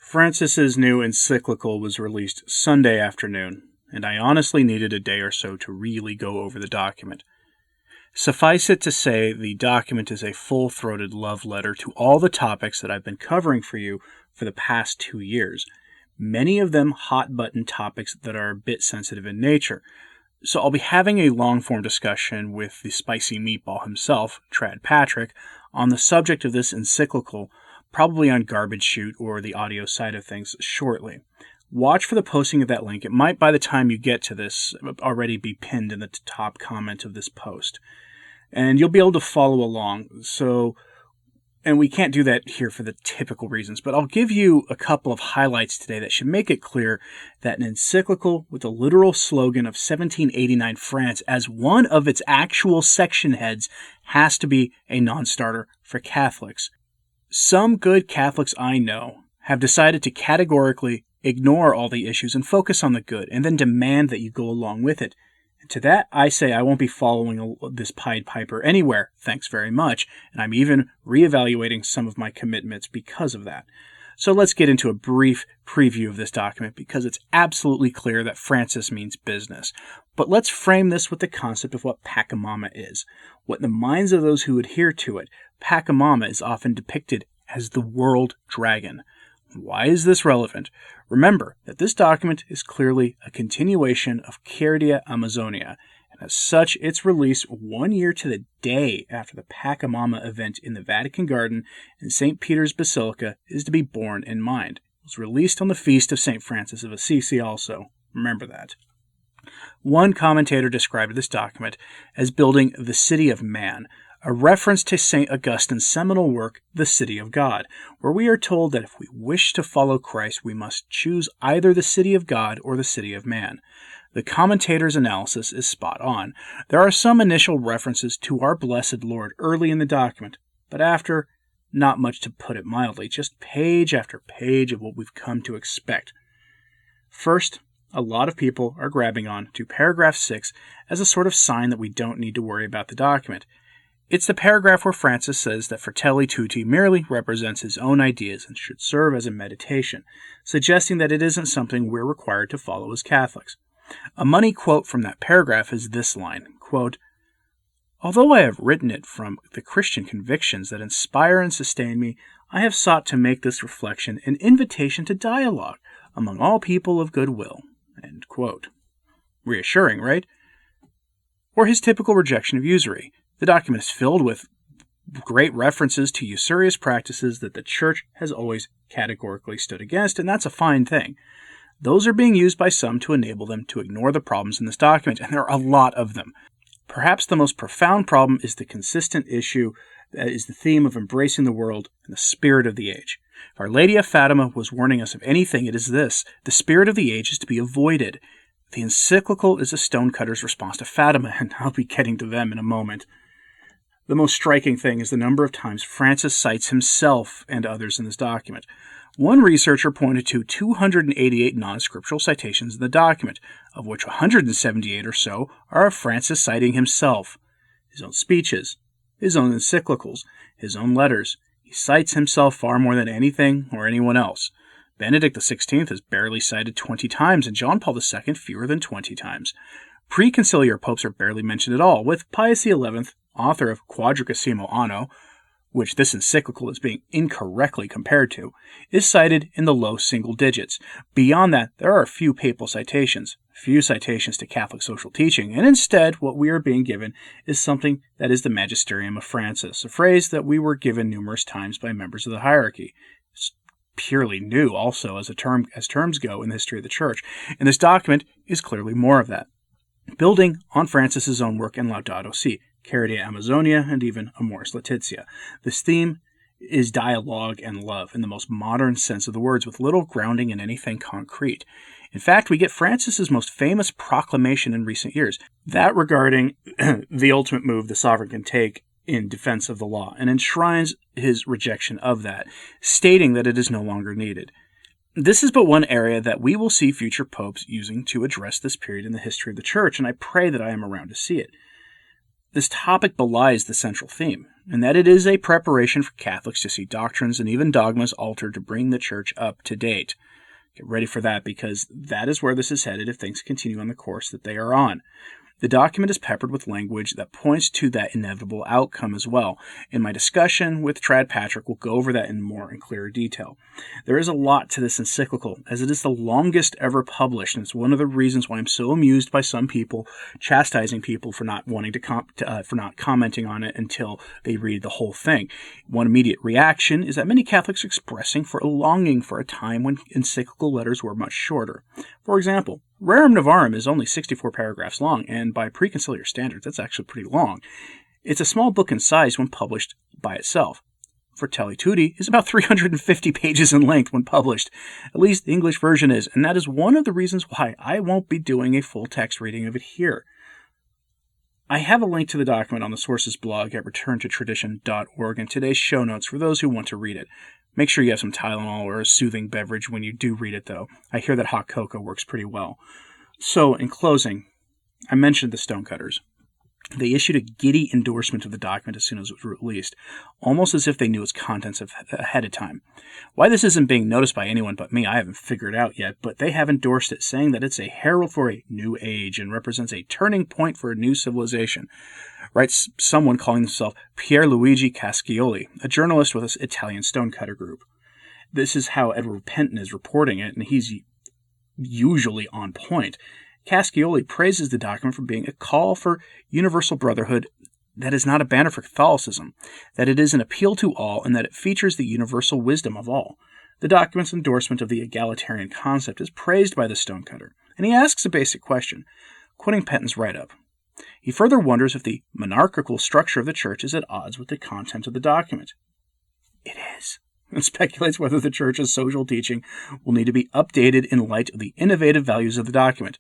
Francis's new encyclical was released Sunday afternoon, and I honestly needed a day or so to really go over the document. Suffice it to say, the document is a full-throated love letter to all the topics that I've been covering for you for the past 2 years, many of them hot-button topics that are a bit sensitive in nature. So I'll be having a long-form discussion with the spicy meatball himself, Trad Patrick, on the subject of this encyclical, probably on Garbage Chute or the audio side of things shortly. Watch for the posting of that link. It might, by the time you get to this, already be pinned in the top comment of this post. And you'll be able to follow along. And we can't do that here for the typical reasons, but I'll give you a couple of highlights today that should make it clear that an encyclical with the literal slogan of 1789 France as one of its actual section heads has to be a non-starter for Catholics. Some good Catholics I know have decided to categorically ignore all the issues and focus on the good, and then demand that you go along with it. And to that, I say I won't be following this Pied Piper anywhere, thanks very much, and I'm even reevaluating some of my commitments because of that. So let's get into a brief preview of this document, because it's absolutely clear that Francis means business. But let's frame this with the concept of what Pachamama is. What in the minds of those who adhere to it, Pachamama is often depicted as the world dragon. Why is this relevant? Remember that this document is clearly a continuation of Cardia Amazonia, and as such, its release 1 year to the day after the Pachamama event in the Vatican Garden in St. Peter's Basilica is to be borne in mind. It was released on the feast of St. Francis of Assisi also. Remember that. One commentator described this document as building the city of man, a reference to St. Augustine's seminal work, The City of God, where we are told that if we wish to follow Christ, we must choose either the city of God or the city of man. The commentator's analysis is spot on. There are some initial references to our blessed Lord early in the document, but after, not much to put it mildly, just page after page of what we've come to expect. First, a lot of people are grabbing on to paragraph 6 as a sort of sign that we don't need to worry about the document. It's the paragraph where Francis says that Fratelli Tutti merely represents his own ideas and should serve as a meditation, suggesting that it isn't something we're required to follow as Catholics. A money quote from that paragraph is this line, quote, "Although I have written it from the Christian convictions that inspire and sustain me, I have sought to make this reflection an invitation to dialogue among all people of good will." End quote. Reassuring, right? Or his typical rejection of usury. The document is filled with great references to usurious practices that the Church has always categorically stood against, and that's a fine thing. Those are being used by some to enable them to ignore the problems in this document, and there are a lot of them. Perhaps the most profound problem is the consistent issue that is the theme of embracing the world and the spirit of the age. If Our Lady of Fatima was warning us of anything, it is this: the spirit of the age is to be avoided. The encyclical is a stonecutter's response to Fatima, and I'll be getting to them in a moment. The most striking thing is the number of times Francis cites himself and others in this document. One researcher pointed to 288 non-scriptural citations in the document, of which 178 or so are of Francis citing himself, his own speeches, his own encyclicals, his own letters. He cites himself far more than anything or anyone else. Benedict XVI is barely cited 20 times, and John Paul II fewer than 20 times. Pre-conciliar popes are barely mentioned at all, with Pius XI, author of Quadragesimo Anno, which this encyclical is being incorrectly compared to, is cited in the low single digits. Beyond that, there are few papal citations, few citations to Catholic social teaching, and instead what we are being given is something that is the magisterium of Francis, a phrase that we were given numerous times by members of the hierarchy. It's purely new also as terms go in the history of the Church, and this document is clearly more of that. Building on Francis's own work in Laudato Si, Cardia Amazonia, and even Amoris Laetitia. This theme is dialogue and love in the most modern sense of the words, with little grounding in anything concrete. In fact, we get Francis's most famous proclamation in recent years, that regarding the ultimate move the sovereign can take in defense of the law, and enshrines his rejection of that, stating that it is no longer needed. This is but one area that we will see future popes using to address this period in the history of the Church, and I pray that I am around to see it. This topic belies the central theme, and that it is a preparation for Catholics to see doctrines and even dogmas altered to bring the Church up to date. Get ready for that, because that is where this is headed if things continue on the course that they are on. The document is peppered with language that points to that inevitable outcome as well. In my discussion with Trad Patrick, we'll go over that in more and clearer detail. There is a lot to this encyclical, as it is the longest ever published, and it's one of the reasons why I'm so amused by some people chastising people for not wanting to for not commenting on it until they read the whole thing. One immediate reaction is that many Catholics are expressing for a longing for a time when encyclical letters were much shorter. For example, Rerum Novarum is only 64 paragraphs long, and by preconciliar standards, that's actually pretty long. It's a small book in size when published by itself. Fratelli Tutti is about 350 pages in length when published. At least the English version is, and that is one of the reasons why I won't be doing a full text reading of it here. I have a link to the document on the Sources blog at returntotradition.org in today's show notes for those who want to read it. Make sure you have some Tylenol or a soothing beverage when you do read it, though. I hear that hot cocoa works pretty well. So, in closing, I mentioned the stonecutters. They issued a giddy endorsement of the document as soon as it was released, almost as if they knew its contents ahead of time. Why this isn't being noticed by anyone but me, I haven't figured out yet, but they have endorsed it, saying that it's a herald for a new age and represents a turning point for a new civilization. Writes someone calling himself Pierluigi Cascioli, a journalist with an Italian stonecutter group. This is how Edward Penton is reporting it, and he's usually on point. Cascioli praises the document for being a call for universal brotherhood, that is not a banner for Catholicism, that it is an appeal to all, and that it features the universal wisdom of all. The document's endorsement of the egalitarian concept is praised by the stonecutter, and he asks a basic question, quoting Penton's write-up. He further wonders if the monarchical structure of the Church is at odds with the content of the document. It is, and speculates whether the Church's social teaching will need to be updated in light of the innovative values of the document.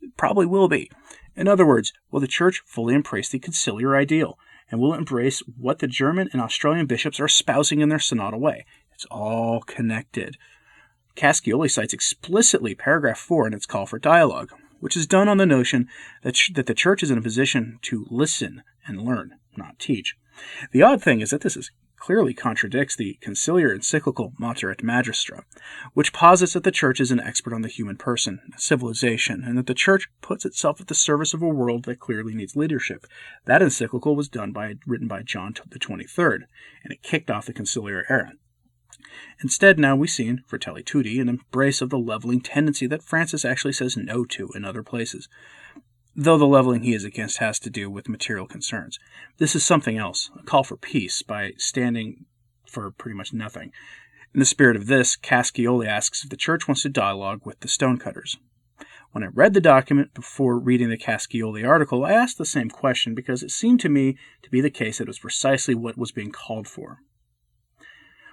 It probably will be. In other words, will the Church fully embrace the conciliar ideal, and will it embrace what the German and Australian bishops are espousing in their synodal way? It's all connected. Cascioli cites explicitly paragraph 4 in its call for dialogue, which is done on the notion that the Church is in a position to listen and learn, not teach. The odd thing is that this clearly contradicts the conciliar encyclical Mater et Magistra, which posits that the Church is an expert on the human person, civilization, and that the Church puts itself at the service of a world that clearly needs leadership. That encyclical was written by John the 23rd, and it kicked off the conciliar era. Instead, now we see in Fratelli Tutti an embrace of the leveling tendency that Francis actually says no to in other places, though the leveling he is against has to do with material concerns. This is something else, a call for peace by standing for pretty much nothing. In the spirit of this, Cascioli asks if the Church wants to dialogue with the stonecutters. When I read the document before reading the Cascioli article, I asked the same question because it seemed to me to be the case that it was precisely what was being called for.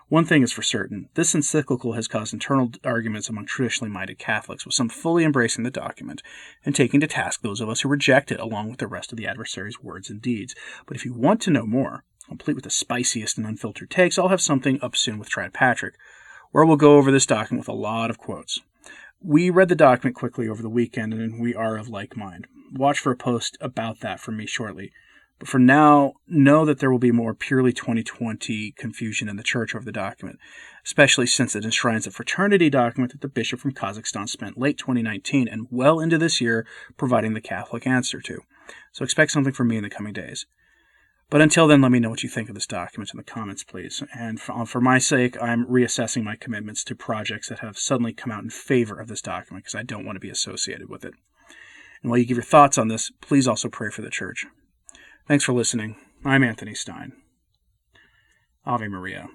One thing is for certain, this encyclical has caused internal arguments among traditionally minded Catholics, with some fully embracing the document and taking to task those of us who reject it along with the rest of the adversary's words and deeds. But if you want to know more, complete with the spiciest and unfiltered takes, I'll have something up soon with Trad Patrick, where we'll go over this document with a lot of quotes. We read the document quickly over the weekend, and we are of like mind. Watch for a post about that from me shortly. But for now, know that there will be more purely 2020 confusion in the Church over the document, especially since it enshrines a fraternity document that the bishop from Kazakhstan spent late 2019 and well into this year providing the Catholic answer to. So expect something from me in the coming days. But until then, let me know what you think of this document in the comments, please. And for my sake, I'm reassessing my commitments to projects that have suddenly come out in favor of this document because I don't want to be associated with it. And while you give your thoughts on this, please also pray for the Church. Thanks for listening. I'm Anthony Stine. Ave Maria.